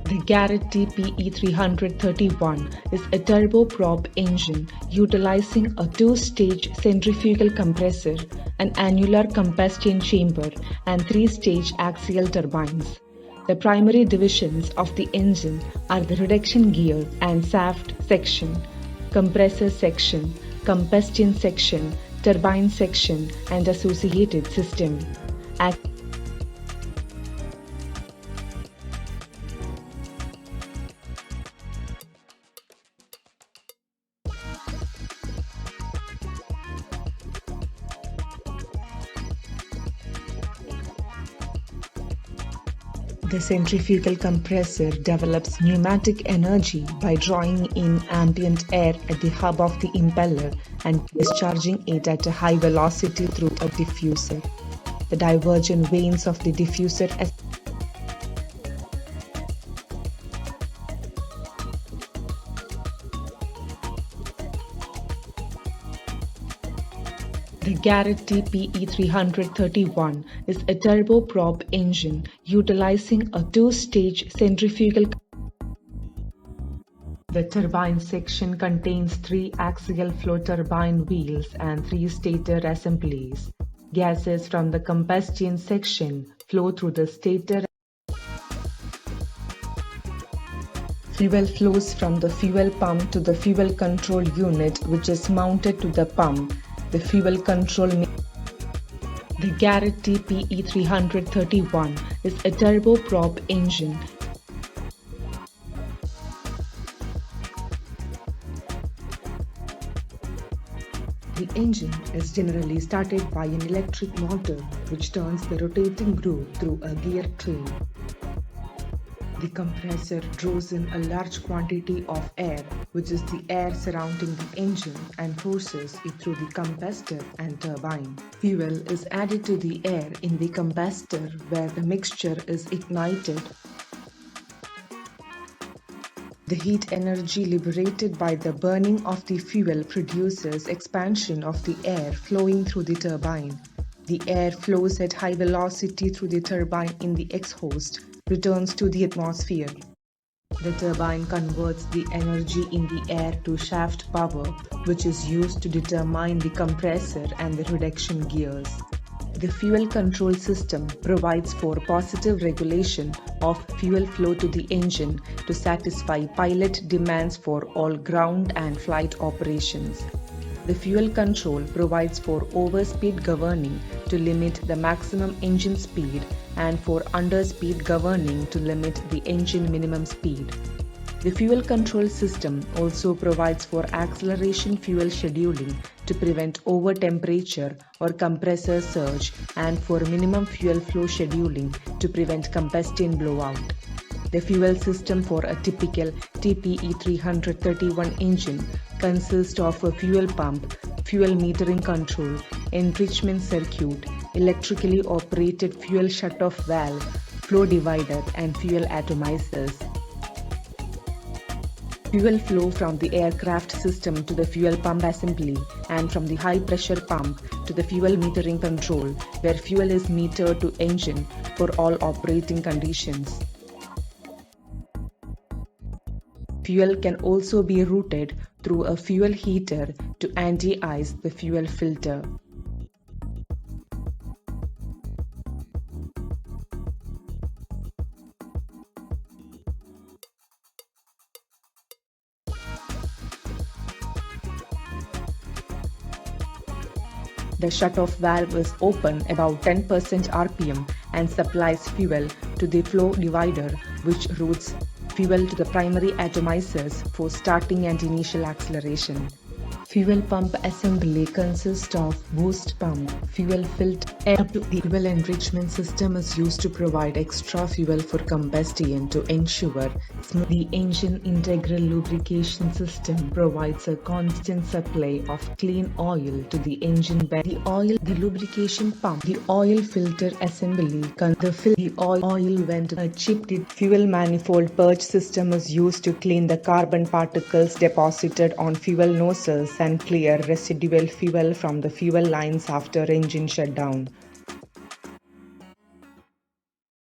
The Garrett TPE331 is a turboprop engine utilizing a two-stage centrifugal compressor, an annular combustion chamber, and three-stage axial turbines. The primary divisions of the engine are the reduction gear and shaft section, compressor section, combustion section, turbine section, and associated system. The centrifugal compressor develops pneumatic energy by drawing in ambient air at the hub of the impeller and discharging it at a high velocity through a diffuser. The divergent vanes of the diffuser The Garrett TPE331 is a turboprop engine utilizing a two-stage centrifugal. The turbine section contains three axial flow turbine wheels and three stator assemblies. Gases from the combustion section flow through the stator. Fuel flows from the fuel pump to the fuel control unit, which is mounted to the pump. The fuel control. The Garrett TPE331 is a turboprop engine. The engine is generally started by an electric motor which turns the rotating groove through a gear train. The compressor draws in a large quantity of air, which is the air surrounding the engine, and forces it through the combustor and turbine. Fuel is added to the air in the combustor where the mixture is ignited. The heat energy liberated by the burning of the fuel produces expansion of the air flowing through the turbine. The air flows at high velocity through the turbine in the exhaust, returns to the atmosphere. The turbine converts the energy in the air to shaft power, which is used to determine the compressor and the reduction gears. The fuel control system provides for positive regulation of fuel flow to the engine to satisfy pilot demands for all ground and flight operations. The fuel control provides for overspeed governing to limit the maximum engine speed and for underspeed governing to limit the engine minimum speed. The fuel control system also provides for acceleration fuel scheduling to prevent over temperature or compressor surge and for minimum fuel flow scheduling to prevent combustion blowout. The fuel system for a typical TPE331 engine consists of a fuel pump, fuel metering control, enrichment circuit, electrically operated fuel shutoff valve, flow divider, and fuel atomizers. Fuel flow from the aircraft system to the fuel pump assembly and from the high pressure pump to the fuel metering control, where fuel is metered to engine for all operating conditions. Fuel can also be routed through a fuel heater to anti-ice the fuel filter. The shutoff valve is open about 10% RPM and supplies fuel to the flow divider, which routes fuel to the primary atomizers for starting and initial acceleration. Fuel pump assembly consists of boost pump, fuel filter, the fuel enrichment system is used to provide extra fuel for combustion to ensure smooth. The engine integral lubrication system provides a constant supply of clean oil to the engine bed. The lubrication pump, the oil filter assembly, the oil vent, a chipped fuel manifold purge system is used to clean the carbon particles deposited on fuel nozzles and clear residual fuel from the fuel lines after engine shutdown.